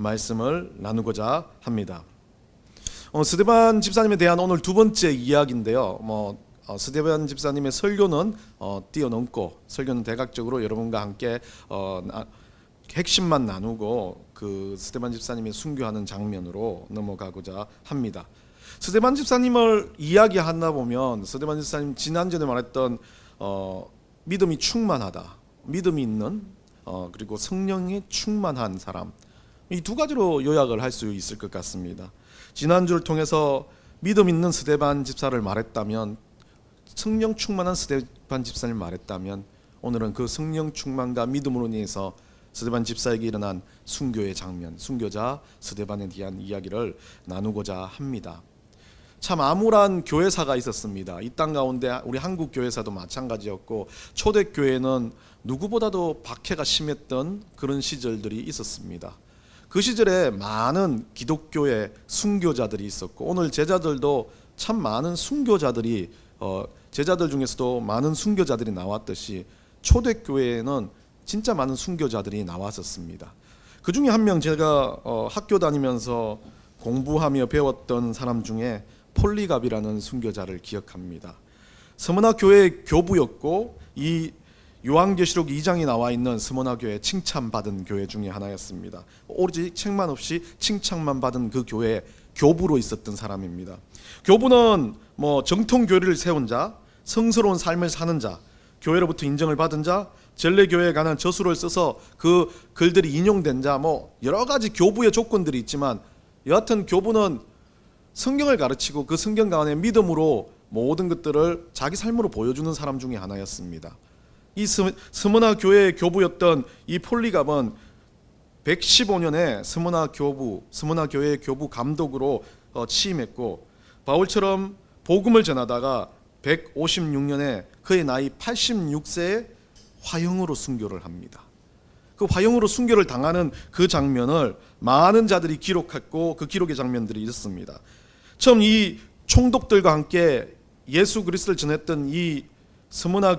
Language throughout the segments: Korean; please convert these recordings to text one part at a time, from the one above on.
말씀을 나누고자 합니다. 스데반 집사님에 대한 오늘 두 번째 이야기인데요. 스데반 집사님의 설교는 뛰어넘고 설교는 대각적으로 여러분과 함께 핵심만 나누고 그 스데반 집사님이 순교하는 장면으로 넘어가고자 합니다. 스데반 집사님을 이야기하다 보면 스데반 집사님 지난전에 말했던 믿음이 충만하다, 믿음이 있는 그리고 성령에 충만한 사람, 이 두 가지로 요약을 할 수 있을 것 같습니다. 지난주를 통해서 믿음 있는 스데반 집사를 말했다면, 성령 충만한 스데반 집사를 말했다면, 오늘은 그 성령 충만과 믿음으로 인해서 스데반 집사에게 일어난 순교의 장면, 순교자 스데반에 대한 이야기를 나누고자 합니다. 참 암울한 교회사가 있었습니다. 이 땅 가운데 우리 한국 교회사도 마찬가지였고, 초대교회는 누구보다도 박해가 심했던 그런 시절들이 있었습니다. 그 시절에 많은 기독교의 순교자들이 있었고, 오늘 제자들도 참 많은 순교자들이 제자들 중에서도 많은 순교자들이 나왔듯이 초대교회에는 진짜 많은 순교자들이 나왔었습니다. 그 중에 한 명, 제가 학교 다니면서 공부하며 배웠던 사람 중에 폴리갑이라는 순교자를 기억합니다. 스무나 교회의 교부였고, 이 요한계시록 2장이 나와 있는 스무나 교회 칭찬받은 교회 중에 하나였습니다. 오로지 책만 없이 칭찬만 받은 그 교회의 교부로 있었던 사람입니다. 교부는 정통 교리를 세운 자, 성스러운 삶을 사는 자, 교회로부터 인정을 받은 자, 전례교회에 관한 저수를 써서 그 글들이 인용된 자, 여러 가지 교부의 조건들이 있지만, 여하튼 교부는 성경을 가르치고 그 성경 가운데 믿음으로 모든 것들을 자기 삶으로 보여주는 사람 중에 하나였습니다. 이 스무나 교회의 교부였던 이 폴리갑은 115년에 스무나 교회의 교부 감독으로 취임했고, 바울처럼 복음을 전하다가 156년에 그의 나이 86세에 화형으로 순교를 합니다. 그 화형으로 순교를 당하는 그 장면을 많은 자들이 기록했고, 그 기록의 장면들이 있었습니다. 처음 이 총독들과 함께 예수 그리스도를 전했던 이 스무나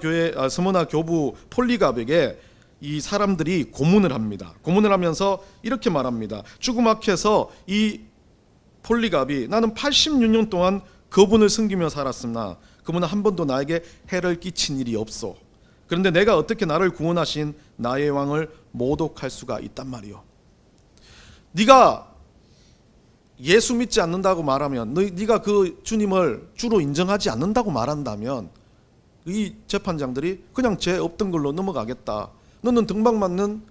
교부 폴리갑에게 이 사람들이 고문을 합니다. 고문을 하면서 이렇게 말합니다. 주구막혀서 이 폴리갑이, 나는 86년 동안 그분을 섬기며 살았으나 그분은 한 번도 나에게 해를 끼친 일이 없어. 그런데 내가 어떻게 나를 구원하신 나의 왕을 모독할 수가 있단 말이요. 네가 예수 믿지 않는다고 말하면, 네가 그 주님을 주로 인정하지 않는다고 말한다면 이 재판장들이 그냥 죄 없던 걸로 넘어가겠다. 너는 등박 맞는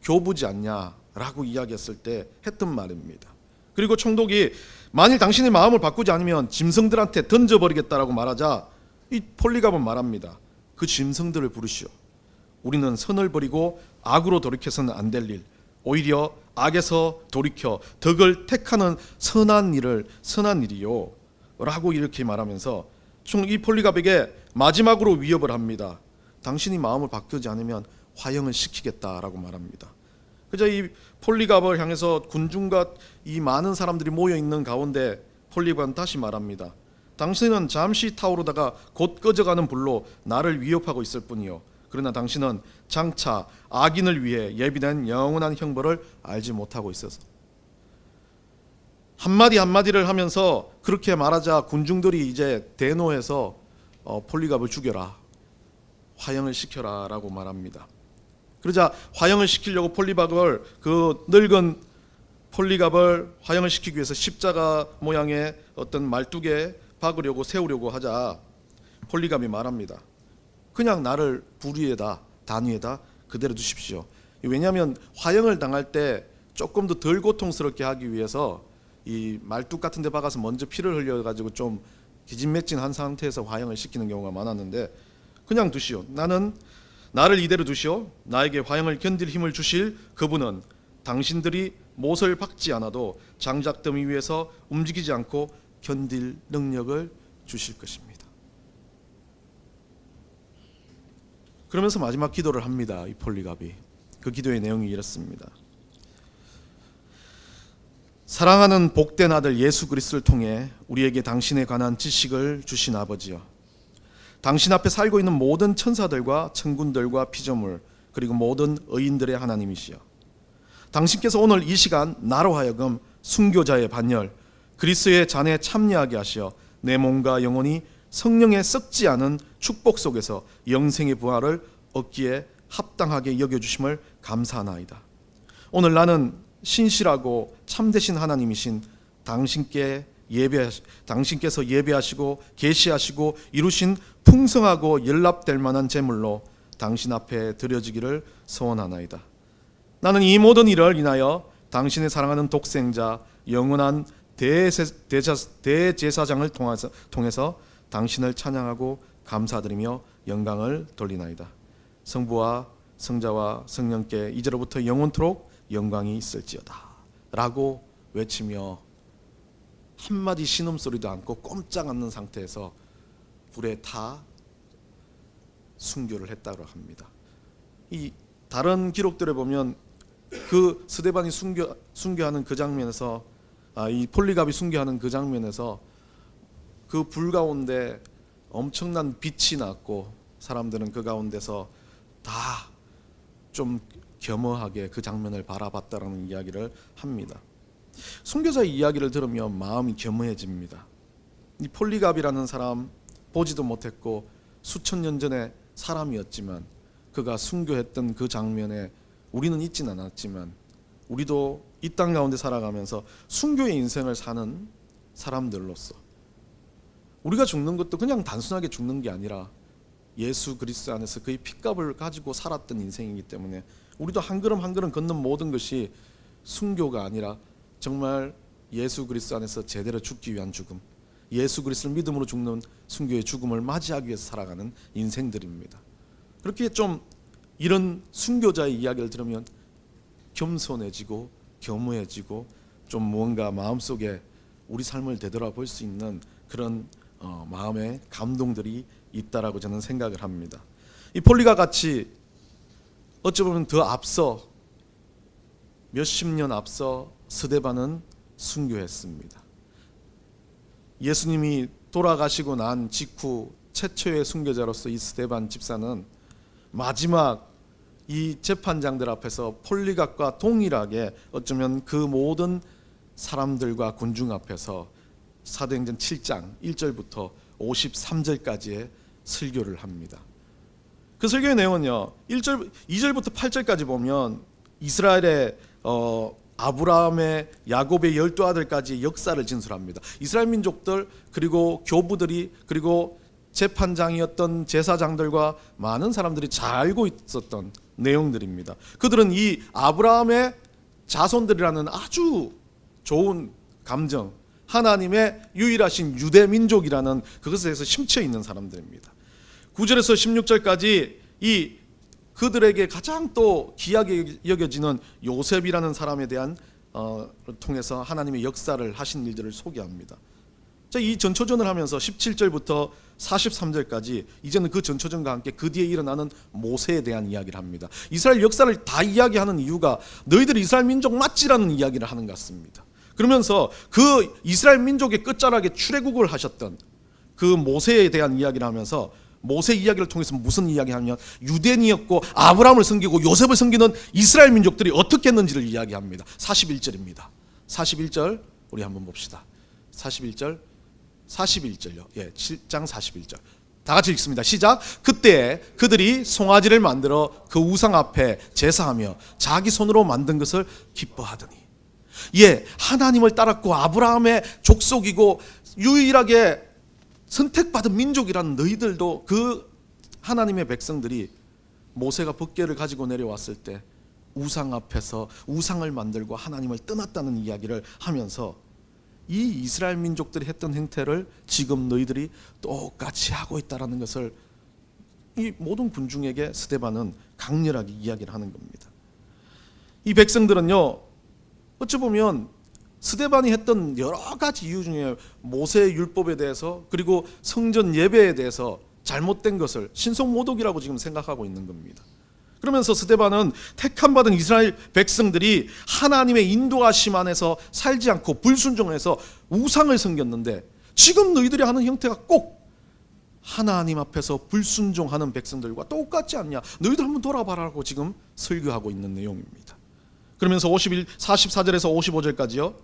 교부지 않냐 라고 이야기했을 때 했던 말입니다. 그리고 총독이 만일 당신의 마음을 바꾸지 않으면 짐승들한테 던져버리겠다라고 말하자, 이 폴리갑은 말합니다. 그 짐승들을 부르시오. 우리는 선을 버리고 악으로 돌이켜서는 안 될 일, 오히려 악에서 돌이켜 덕을 택하는 선한 일이요 라고 이렇게 말하면서 이 폴리갑에게 마지막으로 위협을 합니다. 당신이 마음을 바꾸지 않으면 화형을 시키겠다라고 말합니다. 그저 이 폴리갑을 향해서 군중과 이 많은 사람들이 모여 있는 가운데 폴리갑은 다시 말합니다. 당신은 잠시 타오르다가 곧 꺼져가는 불로 나를 위협하고 있을 뿐이요, 그러나 당신은 장차 악인을 위해 예비된 영원한 형벌을 알지 못하고 있어서. 한마디 한마디를 하면서 그렇게 말하자 군중들이 이제 대노해서 폴리갑을 죽여라, 화형을 시켜라 라고 말합니다. 그러자 화형을 시키려고 그 늙은 폴리갑을 화형을 시키기 위해서 십자가 모양의 어떤 말뚝에 박으려고 세우려고 하자 폴리갑이 말합니다. 그냥 나를 불 위에다, 단 위에다 그대로 두십시오. 왜냐하면 화형을 당할 때 조금 더 덜 고통스럽게 하기 위해서 이 말뚝 같은 데 박아서 먼저 피를 흘려가지고 좀 기진맥진한 상태에서 화형을 시키는 경우가 많았는데, 그냥 두시오. 나를 이대로 두시오. 나에게 화형을 견딜 힘을 주실 그분은 당신들이 못을 박지 않아도 장작더미 위에서 움직이지 않고 견딜 능력을 주실 것입니다. 그러면서 마지막 기도를 합니다. 이 폴리갑이. 그 기도의 내용이 이렇습니다. 사랑하는 복된 아들 예수 그리스도를 통해 우리에게 당신에 관한 지식을 주신 아버지여, 당신 앞에 살고 있는 모든 천사들과 천군들과 피조물, 그리고 모든 의인들의 하나님이시여, 당신께서 오늘 이 시간 나로 하여금 순교자의 반열, 그리스도의 잔에 참여하게 하시어 내 몸과 영혼이 성령에 썩지 않은 축복 속에서 영생의 부활을 얻기에 합당하게 여겨주심을 감사하나이다. 오늘 나는 신실하고 참되신 하나님이신 당신께서 예배하시고 계시하시고 이루신 풍성하고 연락될 만한 제물로 당신 앞에 드려지기를 소원하나이다. 나는 이 모든 일을 인하여 당신의 사랑하는 독생자 영원한 대제사장을 통해서 당신을 찬양하고 감사드리며 영광을 돌리나이다. 성부와 성자와 성령께 이제로부터 영원토록 영광이 있을지어다 라고 외치며 한마디 신음소리도 않고 꼼짝 않는 상태에서 불에 타 순교를 했다고 합니다. 이 다른 기록들에 보면 그 스데반이 순교하는 그 장면에서 이 폴리갑이 순교하는 그 장면에서 그 불 가운데 엄청난 빛이 났고 사람들은 그 가운데서 다 좀 겸허하게 그 장면을 바라봤다라는 이야기를 합니다. 순교자의 이야기를 들으면 마음이 겸허해집니다. 이 폴리갑이라는 사람 보지도 못했고 수천 년 전의 사람이었지만 그가 순교했던 그 장면에 우리는 있진 않았지만 우리도 이 땅 가운데 살아가면서 순교의 인생을 사는 사람들로서 우리가 죽는 것도 그냥 단순하게 죽는 게 아니라 예수 그리스도 안에서 그의 핏값을 가지고 살았던 인생이기 때문에 우리도 한 걸음 한 걸음 걷는 모든 것이 순교가 아니라 정말 예수 그리스도 안에서 제대로 죽기 위한 죽음, 예수 그리스도를 믿음으로 죽는 순교의 죽음을 맞이하기 위해서 살아가는 인생들입니다. 그렇게 좀 이런 순교자의 이야기를 들으면 겸손해지고 겸허해지고 좀 뭔가 마음속에 우리 삶을 되돌아볼 수 있는 그런 마음의 감동들이 있다라고 저는 생각을 합니다. 이 폴리가 같이 어찌 보면 더 앞서 몇십 년 앞서 스데반은 순교했습니다. 예수님이 돌아가시고 난 직후 최초의 순교자로서 이 스데반 집사는 마지막 이 재판장들 앞에서 폴리갑과 동일하게 어쩌면 그 모든 사람들과 군중 앞에서 사도행전 7장 1절부터 53절까지의 설교를 합니다. 그 설교의 내용은요 2절부터 8절까지 보면 이스라엘의 아브라함의 야곱의 12아들까지의 역사를 진술합니다. 이스라엘 민족들 그리고 교부들이 그리고 재판장이었던 제사장들과 많은 사람들이 잘 알고 있었던 내용들입니다. 그들은 이 아브라함의 자손들이라는 아주 좋은 감정, 하나님의 유일하신 유대 민족이라는 그것에 대해서 심취해 있는 사람들입니다. 9절에서 16절까지 이 그들에게 가장 또 귀하게 여겨지는 요셉이라는 사람에 대한 통해서 하나님의 역사를 하신 일들을 소개합니다. 자, 이 전초전을 하면서 17절부터 43절까지 이제는 그 전초전과 함께 그 뒤에 일어나는 모세에 대한 이야기를 합니다. 이스라엘 역사를 다 이야기하는 이유가 너희들이 이스라엘 민족 맞지라는 이야기를 하는 것 같습니다. 그러면서 그 이스라엘 민족의 끝자락에 출애굽을 하셨던 그 모세에 대한 이야기를 하면서 모세 이야기를 통해서 무슨 이야기하면 유대인이었고 아브라함을 섬기고 요셉을 섬기는 이스라엘 민족들이 어떻게 했는지를 이야기합니다. 41절입니다. 41절 우리 한번 봅시다. 41절요. 예, 7장 41절. 다 같이 읽습니다. 시작. 그때 그들이 송아지를 만들어 그 우상 앞에 제사하며 자기 손으로 만든 것을 기뻐하더니, 예, 하나님을 따랐고 아브라함의 족속이고 유일하게 선택받은 민족이라는 너희들도 그 하나님의 백성들이 모세가 법궤를 가지고 내려왔을 때 우상 앞에서 우상을 만들고 하나님을 떠났다는 이야기를 하면서 이 이스라엘 민족들이 했던 행태를 지금 너희들이 똑같이 하고 있다는 것을 이 모든 군중에게 스데반은 강렬하게 이야기를 하는 겁니다. 이 백성들은요, 어찌 보면 스데반이 했던 여러 가지 이유 중에 모세의 율법에 대해서 그리고 성전 예배에 대해서 잘못된 것을 신성모독이라고 지금 생각하고 있는 겁니다. 그러면서 스데반은 택함받은 이스라엘 백성들이 하나님의 인도하심 안에서 살지 않고 불순종해서 우상을 섬겼는데 지금 너희들이 하는 형태가 꼭 하나님 앞에서 불순종하는 백성들과 똑같지 않냐, 너희들 한번 돌아봐라고 지금 설교하고 있는 내용입니다. 그러면서 44절에서 55절까지요.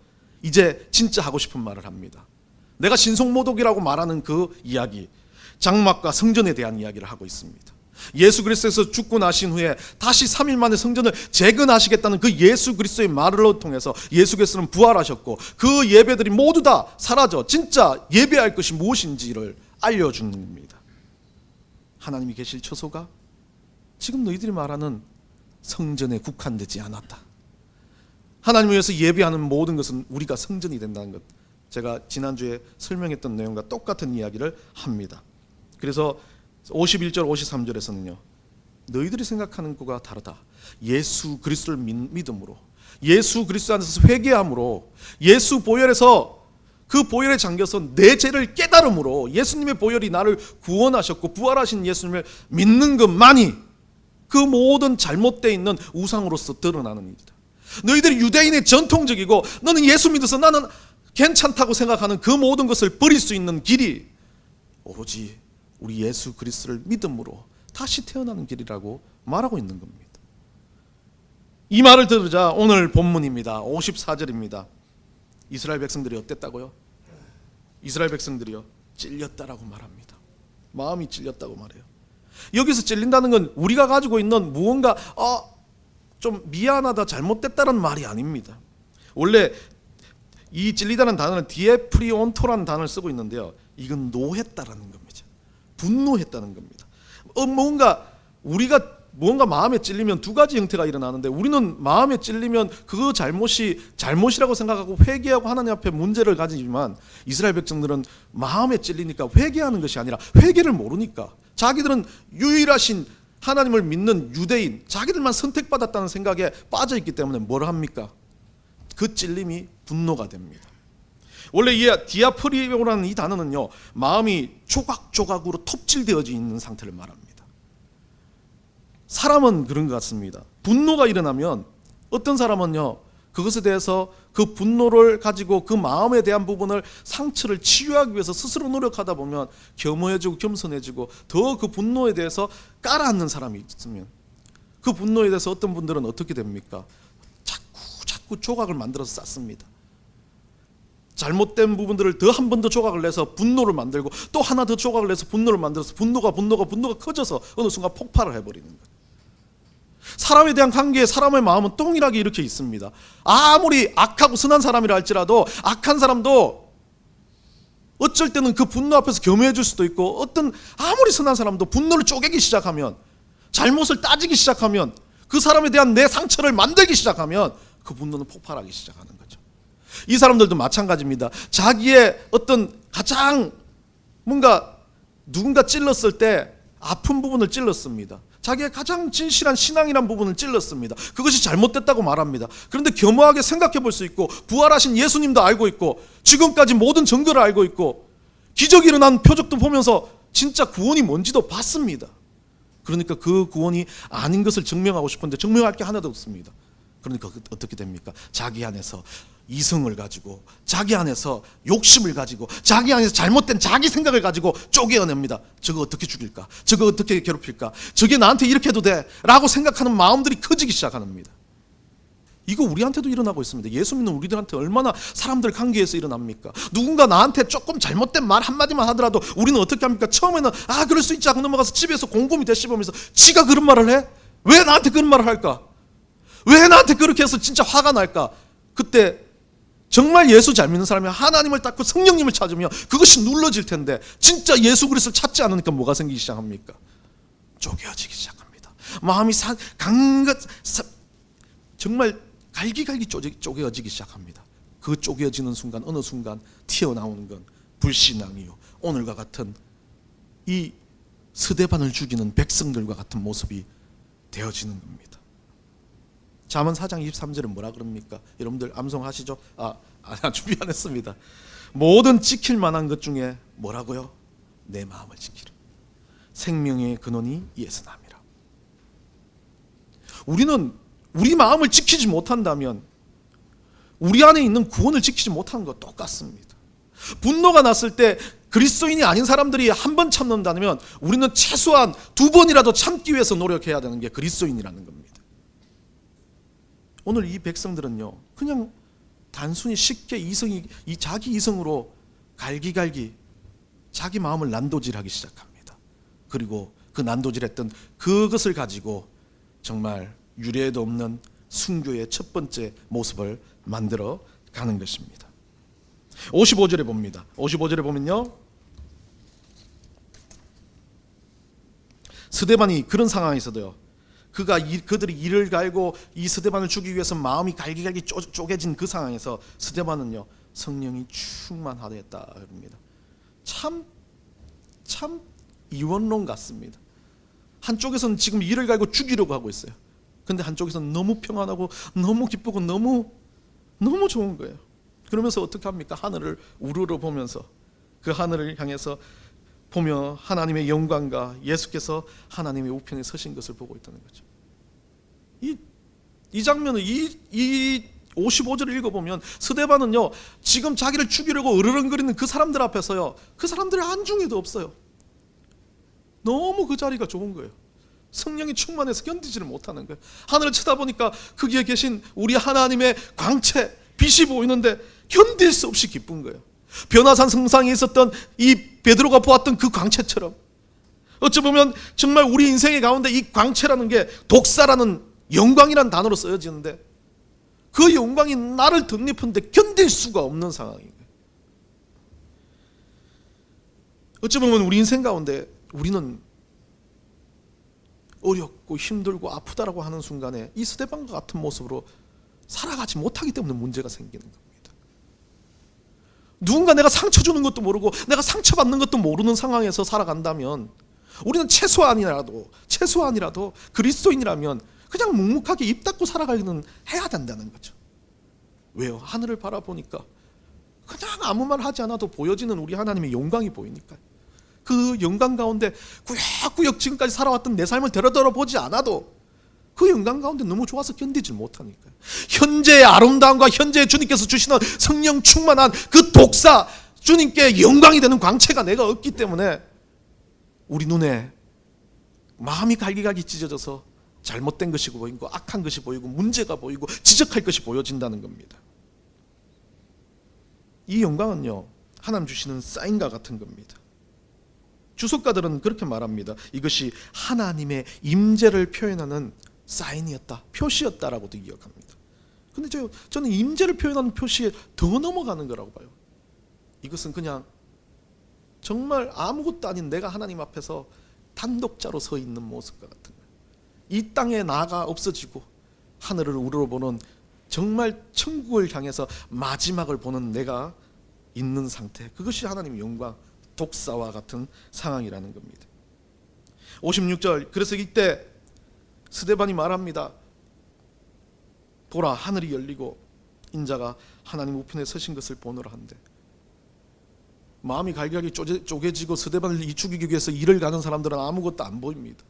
이제 진짜 하고 싶은 말을 합니다. 내가 신성모독이라고 말하는 그 이야기, 장막과 성전에 대한 이야기를 하고 있습니다. 예수 그리스도에서 죽고 나신 후에 다시 3일 만에 성전을 재건하시겠다는 그 예수 그리스도의 말을 통해서 예수 그리스도는 부활하셨고 그 예배들이 모두 다 사라져 진짜 예배할 것이 무엇인지를 알려주는 겁니다. 하나님이 계실 처소가 지금 너희들이 말하는 성전에 국한되지 않았다. 하나님을 위해서 예배하는 모든 것은 우리가 성전이 된다는 것, 제가 지난주에 설명했던 내용과 똑같은 이야기를 합니다. 그래서 51절 53절에서는요, 너희들이 생각하는 것과 다르다. 예수 그리스도를 믿음으로, 예수 그리스도 안에서 회개함으로, 예수 보혈에서 그 보혈에 잠겨서 내 죄를 깨달음으로 예수님의 보혈이 나를 구원하셨고 부활하신 예수님을 믿는 것만이 그 모든 잘못되어 있는 우상으로서 드러나는 일이다. 너희들이 유대인의 전통적이고 너는 예수 믿어서 나는 괜찮다고 생각하는 그 모든 것을 버릴 수 있는 길이 오로지 우리 예수 그리스도를 믿음으로 다시 태어나는 길이라고 말하고 있는 겁니다. 이 말을 들으자 오늘 본문입니다. 54절입니다. 이스라엘 백성들이 어땠다고요? 이스라엘 백성들이요, 찔렸다라고 말합니다. 마음이 찔렸다고 말해요. 여기서 찔린다는 건 우리가 가지고 있는 무언가 좀 미안하다, 잘못됐다는 말이 아닙니다. 원래 이 찔리다는 단어는 디에프리온토라는 단어를 쓰고 있는데요, 이건 노했다라는 겁니다. 분노했다는 겁니다. 우리가 마음에 찔리면 두 가지 형태가 일어나는데, 우리는 마음에 찔리면 그 잘못이 잘못이라고 생각하고 회개하고 하나님 앞에 문제를 가지지만, 이스라엘 백성들은 마음에 찔리니까 회개하는 것이 아니라 회개를 모르니까 자기들은 유일하신 하나님을 믿는 유대인, 자기들만 선택받았다는 생각에 빠져있기 때문에 뭘 합니까? 그 찔림이 분노가 됩니다. 원래 이 디아프리오라는 이 단어는요, 마음이 조각조각으로 톱질되어져 있는 상태를 말합니다. 사람은 그런 것 같습니다. 분노가 일어나면 어떤 사람은요, 그것에 대해서 그 분노를 가지고 그 마음에 대한 부분을, 상처를 치유하기 위해서 스스로 노력하다 보면 겸허해지고 겸손해지고 더 그 분노에 대해서 깔아앉는 사람이 있으면, 그 분노에 대해서 어떤 분들은 어떻게 됩니까? 자꾸 조각을 만들어서 쌓습니다. 잘못된 부분들을 더 한 번 더 조각을 내서 분노를 만들고 또 하나 더 조각을 내서 분노를 만들어서 분노가 커져서 어느 순간 폭발을 해버리는 거예요. 사람에 대한 관계에 사람의 마음은 동일하게 이렇게 있습니다. 아무리 악하고 선한 사람이라 할지라도 악한 사람도 어쩔 때는 그 분노 앞에서 겸허해질 수도 있고, 어떤 아무리 선한 사람도 분노를 쪼개기 시작하면, 잘못을 따지기 시작하면, 그 사람에 대한 내 상처를 만들기 시작하면 그 분노는 폭발하기 시작하는 거죠. 이 사람들도 마찬가지입니다. 자기의 어떤 가장 누군가 찔렀을 때 아픈 부분을 찔렀습니다. 자기의 가장 진실한 신앙이란 부분을 찔렀습니다. 그것이 잘못됐다고 말합니다. 그런데 겸허하게 생각해 볼 수 있고, 부활하신 예수님도 알고 있고, 지금까지 모든 증거를 알고 있고, 기적이 일어난 표적도 보면서 진짜 구원이 뭔지도 봤습니다. 그러니까 그 구원이 아닌 것을 증명하고 싶은데 증명할 게 하나도 없습니다. 그러니까 어떻게 됩니까? 자기 안에서 이성을 가지고, 자기 안에서 욕심을 가지고, 자기 안에서 잘못된 자기 생각을 가지고 쪼개어냅니다. 저거 어떻게 죽일까? 저거 어떻게 괴롭힐까? 저게 나한테 이렇게 해도 돼? 라고 생각하는 마음들이 커지기 시작합니다. 이거 우리한테도 일어나고 있습니다. 예수 믿는 우리들한테 얼마나 사람들 관계에서 일어납니까? 누군가 나한테 조금 잘못된 말 한마디만 하더라도 우리는 어떻게 합니까? 처음에는 그럴 수 있지 하고 넘어가서 집에서 곰곰이 되씹으면서 지가 그런 말을 해? 왜 나한테 그런 말을 할까? 왜 나한테 그렇게 해서 진짜 화가 날까? 그때 정말 예수 잘 믿는 사람이 하나님을 닦고 성령님을 찾으면 그것이 눌러질 텐데, 진짜 예수 그리스도를 찾지 않으니까 뭐가 생기기 시작합니까? 쪼개어지기 시작합니다. 마음이 정말 갈기갈기 쪼개어지기 시작합니다. 그 쪼개어지는 순간, 어느 순간 튀어나오는 건 불신앙이요, 오늘과 같은 이 스데반을 죽이는 백성들과 같은 모습이 되어지는 겁니다. 잠언 4장 23절은 뭐라 그럽니까? 여러분들 암송하시죠? 준비 안 했습니다. 모든 지킬 만한 것 중에 뭐라고요? 내 마음을 지키라. 생명의 근원이 예수남이라. 우리는 우리 마음을 지키지 못한다면 우리 안에 있는 구원을 지키지 못하는 것 똑같습니다. 분노가 났을 때 그리스도인이 아닌 사람들이 한 번 참는다면 우리는 최소한 2번이라도 참기 위해서 노력해야 되는 게 그리스도인이라는 겁니다. 오늘 이 백성들은요, 그냥 단순히 쉽게 자기 이성으로 갈기갈기 자기 마음을 난도질하기 시작합니다. 그리고 그 난도질했던 그것을 가지고 정말 유례도 없는 순교의 첫 번째 모습을 만들어 가는 것입니다. 55절에 봅니다. 55절에 보면요, 스데반이 그런 상황에서도요, 그들이 이를 갈고 이 스데반을 죽이기 위해서 마음이 갈기갈기 쪼개진 그 상황에서 스데반은요, 성령이 충만하였다 그럽니다. 참 이원론 같습니다. 한쪽에서는 지금 이를 갈고 죽이려고 하고 있어요. 근데 한쪽에서는 너무 평안하고 너무 기쁘고 너무 좋은 거예요. 그러면서 어떻게 합니까? 하늘을 우러러 보면서 그 하늘을 향해서 보며 하나님의 영광과 예수께서 하나님의 우편에 서신 것을 보고 있다는 거죠. 이 장면을 이 55절을 읽어보면 스데반은요, 지금 자기를 죽이려고 으르렁거리는 그 사람들 앞에서요, 그 사람들의 안중에도 없어요. 너무 그 자리가 좋은 거예요. 성령이 충만해서 견디지를 못하는 거예요. 하늘을 쳐다보니까 거기에 계신 우리 하나님의 광채, 빛이 보이는데 견딜 수 없이 기쁜 거예요. 변화산 성상에 있었던 이 베드로가 보았던 그 광채처럼, 어찌 보면 정말 우리 인생의 가운데 이 광채라는 게 독사라는 영광이라는 단어로 쓰여지는데 그 영광이 나를 덧입는데 견딜 수가 없는 상황인 거예요. 어찌 보면 우리 인생 가운데 우리는 어렵고 힘들고 아프다라고 하는 순간에 이 스데반과 같은 모습으로 살아가지 못하기 때문에 문제가 생기는 겁니다. 누군가 내가 상처 주는 것도 모르고 내가 상처받는 것도 모르는 상황에서 살아간다면 우리는 최소한이라도 그리스도인이라면 그냥 묵묵하게 입 닫고 살아가기는 해야 된다는 거죠. 왜요? 하늘을 바라보니까 그냥 아무 말 하지 않아도 보여지는 우리 하나님의 영광이 보이니까요. 그 영광 가운데 꾸역꾸역 지금까지 살아왔던 내 삶을 되돌아보지 않아도 그 영광 가운데 너무 좋아서 견디질 못하니까요. 현재의 아름다움과 현재의 주님께서 주시는 성령 충만한 그 독사, 주님께 영광이 되는 광채가 내가 없기 때문에 우리 눈에 마음이 갈기갈기 찢어져서 잘못된 것이 보이고 악한 것이 보이고 문제가 보이고 지적할 것이 보여진다는 겁니다. 이 영광은요, 하나님 주시는 사인과 같은 겁니다. 주석가들은 그렇게 말합니다. 이것이 하나님의 임재를 표현하는 사인이었다, 표시였다라고도 기억합니다. 근데 저는 임재를 표현하는 표시에 더 넘어가는 거라고 봐요. 이것은 그냥 정말 아무것도 아닌 내가 하나님 앞에서 단독자로 서 있는 모습과 같은 거예요. 이 땅에 나가 없어지고 하늘을 우러러보는 정말 천국을 향해서 마지막을 보는 내가 있는 상태, 그것이 하나님의 영광, 독사와 같은 상황이라는 겁니다. 56절, 그래서 이때 스데반이 말합니다. 보라, 하늘이 열리고 인자가 하나님 우편에 서신 것을 보노라 한데, 마음이 갈기갈기 쪼개지고 스데반을 죽이기 위해서 일을 가는 사람들은 아무것도 안 보입니다.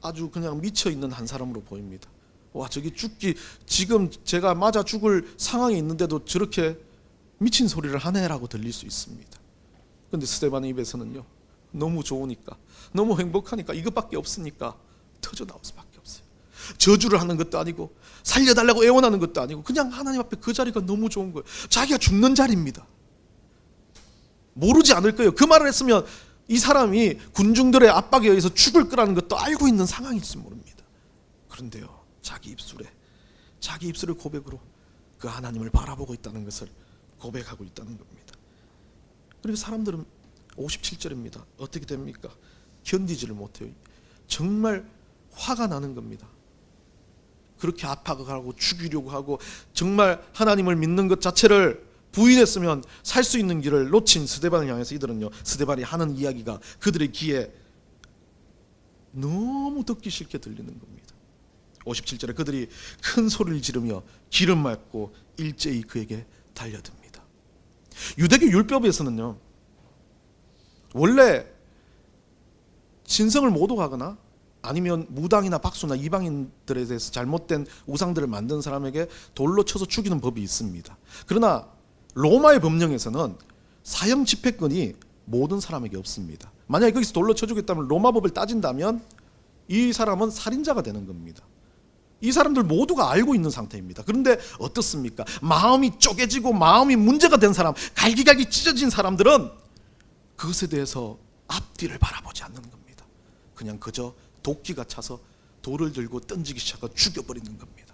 아주 그냥 미쳐있는 한 사람으로 보입니다. 와, 저기 지금 제가 맞아 죽을 상황에 있는데도 저렇게 미친 소리를 하네라고 들릴 수 있습니다. 그런데 스데반의 입에서는요, 너무 좋으니까, 너무 행복하니까, 이것밖에 없으니까 터져 나올 수밖에 없어요. 저주를 하는 것도 아니고 살려달라고 애원하는 것도 아니고 그냥 하나님 앞에 그 자리가 너무 좋은 거예요. 자기가 죽는 자리입니다. 모르지 않을 거예요. 그 말을 했으면 이 사람이 군중들의 압박에 의해서 죽을 거라는 것도 알고 있는 상황일지 모릅니다. 그런데요, 자기 입술의 고백으로 그 하나님을 바라보고 있다는 것을 고백하고 있다는 겁니다. 그리고 사람들은 57절입니다. 어떻게 됩니까? 견디지를 못해요. 정말 화가 나는 겁니다. 그렇게 압박하고 죽이려고 하고 정말 하나님을 믿는 것 자체를 부인했으면 살 수 있는 길을 놓친 스데반을 향해서 이들은요, 스데반이 하는 이야기가 그들의 귀에 너무 듣기 싫게 들리는 겁니다. 57절에 그들이 큰 소리를 지르며 기름 맞고 일제히 그에게 달려듭니다. 유대교 율법에서는요, 원래 신성을 모독하거나 아니면 무당이나 박수나 이방인들에 대해서 잘못된 우상들을 만든 사람에게 돌로 쳐서 죽이는 법이 있습니다. 그러나 로마의 법령에서는 사형 집행권이 모든 사람에게 없습니다. 만약에 거기서 돌로 쳐 죽였다면 로마 법을 따진다면 이 사람은 살인자가 되는 겁니다. 이 사람들 모두가 알고 있는 상태입니다. 그런데 어떻습니까? 마음이 쪼개지고 마음이 문제가 된 사람, 갈기갈기 찢어진 사람들은 그것에 대해서 앞뒤를 바라보지 않는 겁니다. 그냥 그저 도끼가 차서 돌을 들고 던지기 시작하고 죽여버리는 겁니다.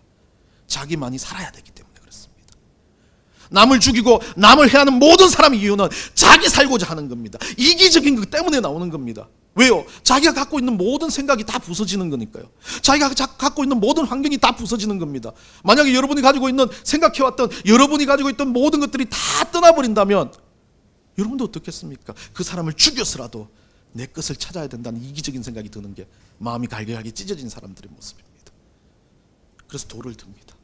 자기만이 살아야 되기 때문에 그렇습니다. 남을 죽이고 남을 해하는 모든 사람의 이유는 자기 살고자 하는 겁니다. 이기적인 것 때문에 나오는 겁니다. 왜요? 자기가 갖고 있는 모든 생각이 다 부서지는 거니까요. 자기가 갖고 있는 모든 환경이 다 부서지는 겁니다. 만약에 여러분이 가지고 있는, 생각해왔던, 여러분이 가지고 있던 모든 것들이 다 떠나버린다면 여러분도 어떻겠습니까? 그 사람을 죽여서라도 내 것을 찾아야 된다는 이기적인 생각이 드는 게 마음이 갈갈하게 찢어진 사람들의 모습입니다. 그래서 돌을 듭니다.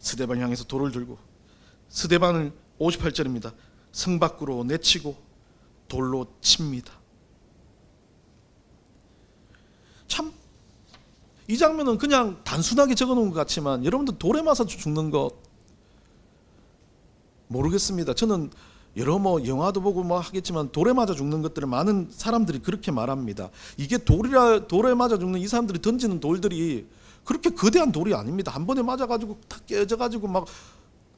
스데반을 향해서 돌을 들고, 스데반을 58절입니다. 성 밖으로 내치고 돌로 칩니다. 참, 이 장면은 그냥 단순하게 적어놓은 것 같지만 여러분들 돌에 맞아 죽는 것 모르겠습니다. 저는 여러 영화도 보고 하겠지만 돌에 맞아 죽는 것들을 많은 사람들이 그렇게 말합니다. 이게 돌에 맞아 죽는 이 사람들이 던지는 돌들이 그렇게 거대한 돌이 아닙니다. 한 번에 맞아가지고 다 깨져가지고 막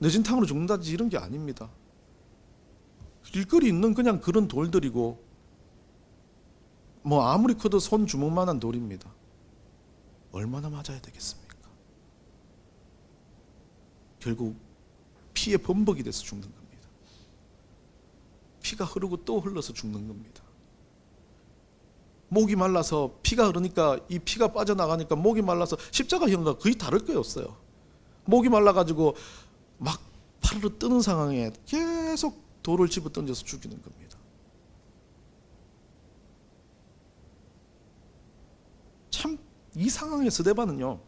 뇌진탕으로 죽는다든지 이런 게 아닙니다. 길거리 있는 그냥 그런 돌들이고 아무리 커도 손 주먹만한 돌입니다. 얼마나 맞아야 되겠습니까? 결국 피에 범벅이 돼서 죽는 겁니다. 피가 흐르고 또 흘러서 죽는 겁니다. 목이 말라서 피가 흐르니까 이 피가 빠져나가니까 목이 말라서 십자가형과 거의 다를 게 없어요. 목이 말라가지고 막 파르르 뜨는 상황에 계속 돌을 집어 던져서 죽이는 겁니다. 참, 이 상황의 스데반은요,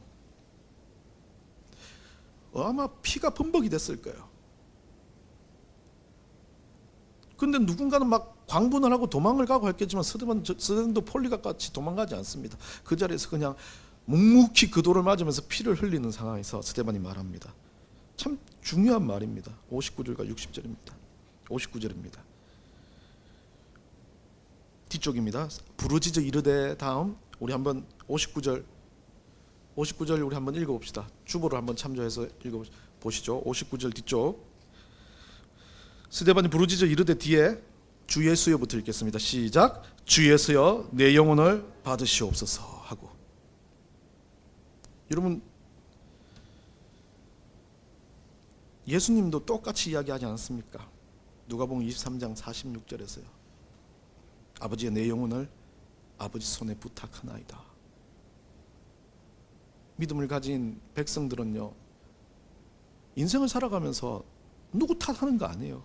아마 피가 범벅이 됐을 거예요. 근데 누군가는 막 광분을 하고 도망을 가고 했겠지만 스데반도 폴리가 같이 도망가지 않습니다. 그 자리에서 그냥 묵묵히 그 돌을 맞으면서 피를 흘리는 상황에서 스데반이 말합니다. 참 중요한 말입니다. 59절과 60절입니다. 59절입니다. 뒤쪽입니다. 부르짖어 이르되, 다음 우리 한번 59절 우리 한번 읽어봅시다. 주보를 한번 참조해서 읽어보시죠. 59절 뒤쪽. 스데반이 부르짖어 이르되, 뒤에 주 예수여부터 읽겠습니다. 시작. 주 예수여 내 영혼을 받으시옵소서 하고. 여러분, 예수님도 똑같이 이야기하지 않았습니까? 누가복음 23장 46절에서요. 아버지의 내 영혼을 아버지 손에 부탁하나이다. 믿음을 가진 백성들은요, 인생을 살아가면서 누구 탓하는 거 아니에요.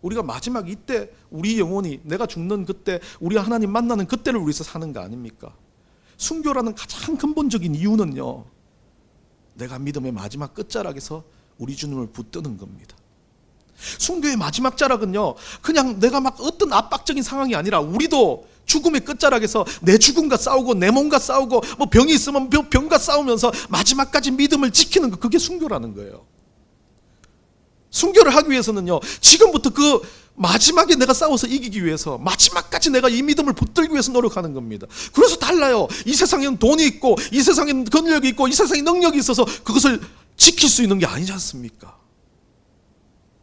우리가 마지막 이때 우리 영혼이, 내가 죽는 그때, 우리 하나님 만나는 그때를 위해서 사는 거 아닙니까? 순교라는 가장 근본적인 이유는요, 내가 믿음의 마지막 끝자락에서 우리 주님을 붙드는 겁니다. 순교의 마지막 자락은요, 그냥 내가 막 어떤 압박적인 상황이 아니라 우리도 죽음의 끝자락에서 내 죽음과 싸우고 내 몸과 싸우고 병이 있으면 병과 싸우면서 마지막까지 믿음을 지키는 것, 그게 순교라는 거예요. 순교를 하기 위해서는요, 지금부터 그 마지막에 내가 싸워서 이기기 위해서 마지막까지 내가 이 믿음을 붙들기 위해서 노력하는 겁니다. 그래서 달라요. 이 세상에는 돈이 있고 이 세상에는 권력이 있고 이 세상에 능력이 있어서 그것을 지킬 수 있는 게 아니지 않습니까?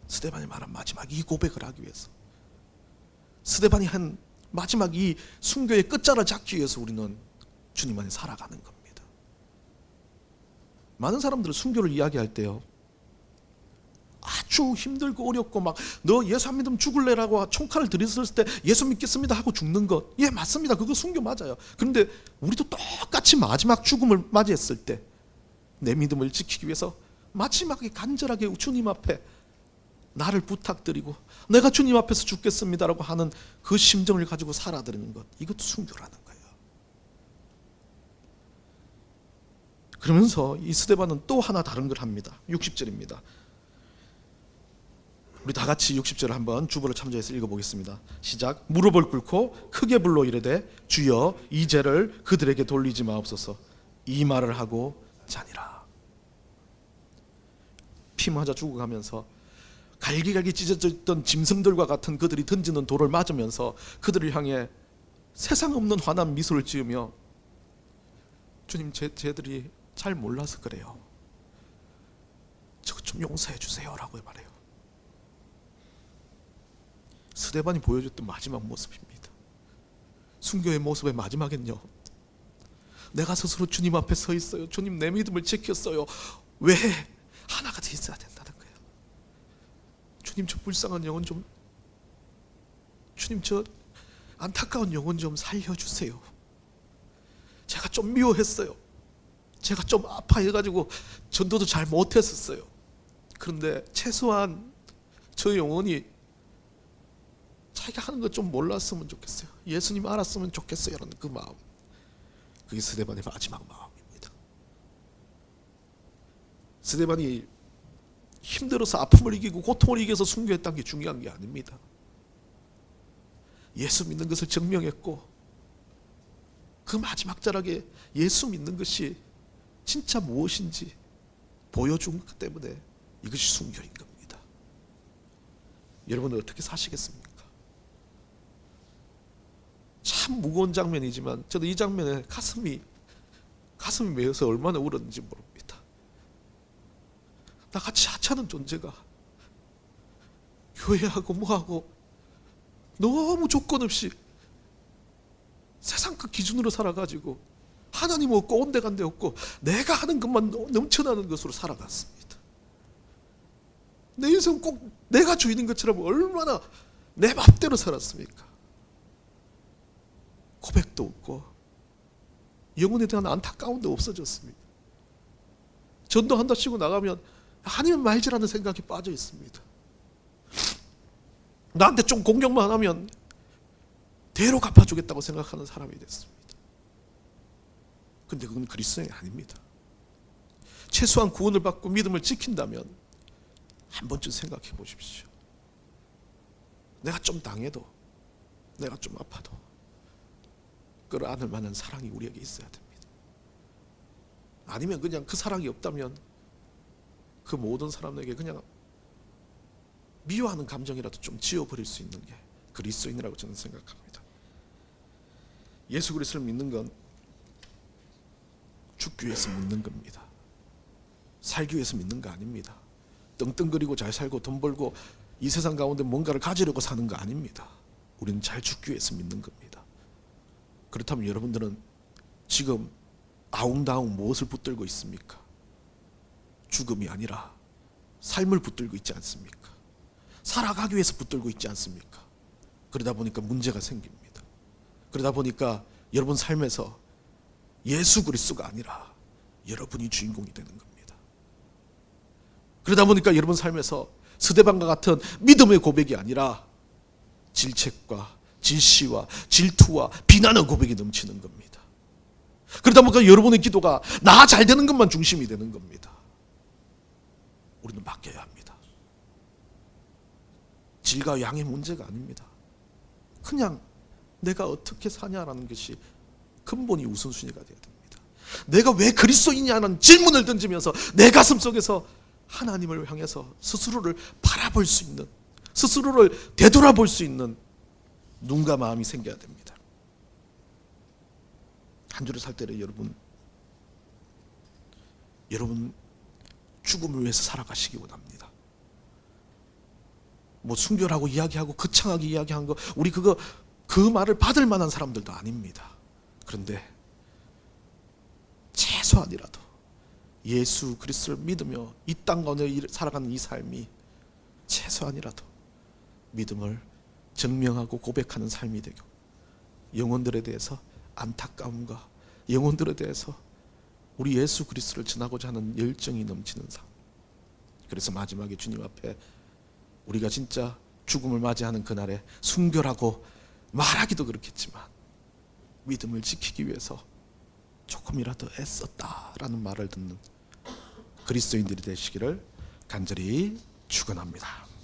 스데반이 말한 마지막 이 고백을 하기 위해서, 스데반이 한 마지막 이 순교의 끝자락을 잡기 위해서 우리는 주님 안에 살아가는 겁니다. 많은 사람들은 순교를 이야기할 때요, 아주 힘들고 어렵고 막 너 예수 안 믿으면 죽을래라고 총칼을 들이었을 때 예수 믿겠습니다 하고 죽는 것, 예 맞습니다. 그거 순교 맞아요. 그런데 우리도 똑같이 마지막 죽음을 맞이했을 때 내 믿음을 지키기 위해서 마지막에 간절하게 주님 앞에 나를 부탁드리고 내가 주님 앞에서 죽겠습니다라고 하는 그 심정을 가지고 살아드리는 것, 이것도 순교라는 거예요. 그러면서 이 스데반은 또 하나 다른 걸 합니다. 60절입니다. 우리 다 같이 60절을 한번 주보를 참조해서 읽어보겠습니다. 시작. 무릎을 꿇고 크게 불러 이르되, 주여 이 죄를 그들에게 돌리지 마옵소서. 이 말을 하고 자니라. 피 맞아 죽어가면서 갈기갈기 찢어져 있던 짐승들과 같은 그들이 던지는 돌을 맞으면서 그들을 향해 세상 없는 환한 미소를 지으며, 주님 제 죄들이 잘 몰라서 그래요. 저거 좀 용서해 주세요 라고 말해요. 스데반이 보여줬던 마지막 모습입니다. 순교의 모습의 마지막엔요, 내가 스스로 주님 앞에 서 있어요. 주님, 내 믿음을 지켰어요. 왜? 하나가 돼 있어야 된다는 거예요. 주님, 저 불쌍한 영혼 좀, 주님, 저 안타까운 영혼 좀 살려주세요. 제가 좀 미워했어요. 제가 좀 아파해가지고 전도도 잘 못했었어요. 그런데 최소한 저 영혼이 자기가 하는 거 좀 몰랐으면 좋겠어요. 예수님 알았으면 좋겠어요 라는 그 마음, 그게 스데반의 마지막 마음입니다. 스데반이 힘들어서 아픔을 이기고 고통을 이겨서 순교했다는 게 중요한 게 아닙니다. 예수 믿는 것을 증명했고, 그 마지막 자락에 예수 믿는 것이 진짜 무엇인지 보여준 것 때문에 이것이 순교인 겁니다. 여러분은 어떻게 사시겠습니까? 참 무거운 장면이지만 저도 이 장면에 가슴이 메어서 얼마나 울었는지 모릅니다. 나같이 하찮은 존재가 교회하고 뭐하고 너무 조건 없이 세상 그 기준으로 살아가지고 하나님 없고 온데간데 없고 내가 하는 것만 넘쳐나는 것으로 살아갔습니다. 내 인생 꼭 내가 주인인 것처럼 얼마나 내 맘대로 살았습니까? 고백도 없고 영혼에 대한 안타까움도 없어졌습니다. 전도한다 치고 나가면 아니면 말지라는 생각이 빠져 있습니다. 나한테 좀 공격만 하면 대로 갚아주겠다고 생각하는 사람이 됐습니다. 근데 그건 그리스도인이 아닙니다. 최소한 구원을 받고 믿음을 지킨다면 한 번쯤 생각해 보십시오. 내가 좀 당해도, 내가 좀 아파도 끌어안을 만한 사랑이 우리에게 있어야 됩니다. 아니면 그냥 그 사랑이 없다면 그 모든 사람에게 그냥 미워하는 감정이라도 좀 지워버릴 수 있는 게 그리스도인이라고 저는 생각합니다. 예수 그리스도를 믿는 건 죽기 위해서 믿는 겁니다. 살기 위해서 믿는 거 아닙니다. 떵떵거리고 잘 살고 돈 벌고 이 세상 가운데 뭔가를 가지려고 사는 거 아닙니다. 우리는 잘 죽기 위해서 믿는 겁니다. 그렇다면 여러분들은 지금 아웅다웅 무엇을 붙들고 있습니까? 죽음이 아니라 삶을 붙들고 있지 않습니까? 살아가기 위해서 붙들고 있지 않습니까? 그러다 보니까 문제가 생깁니다. 그러다 보니까 여러분 삶에서 예수 그리스도가 아니라 여러분이 주인공이 되는 겁니다. 그러다 보니까 여러분 삶에서 스데반과 같은 믿음의 고백이 아니라 질책과 질시와 질투와 비난의 고백이 넘치는 겁니다. 그러다 보니까 여러분의 기도가 나 잘 되는 것만 중심이 되는 겁니다. 우리는 바뀌어야 합니다. 질과 양의 문제가 아닙니다. 그냥 내가 어떻게 사냐라는 것이 근본이 우선순위가 되어야 됩니다. 내가 왜 그리스도이냐는 질문을 던지면서 내 가슴 속에서 하나님을 향해서 스스로를 바라볼 수 있는, 스스로를 되돌아볼 수 있는 눈과 마음이 생겨야 됩니다. 한 주를 살 때는 여러분 죽음을 위해서 살아가시기 원합니다. 뭐 순교라고 이야기하고 거창하게 이야기한 거, 우리 그 말을 받을 만한 사람들도 아닙니다. 그런데 최소한이라도 예수 그리스도를 믿으며 이 땅 가운데 살아가는 이 삶이 최소한이라도 믿음을 증명하고 고백하는 삶이 되고, 영혼들에 대해서 안타까움과 영혼들에 대해서 우리 예수 그리스도를 전하고자 하는 열정이 넘치는 삶. 그래서 마지막에 주님 앞에 우리가 진짜 죽음을 맞이하는 그날에 순교라고 말하기도 그렇겠지만 믿음을 지키기 위해서 조금이라도 애썼다라는 말을 듣는 그리스도인들이 되시기를 간절히 축원합니다.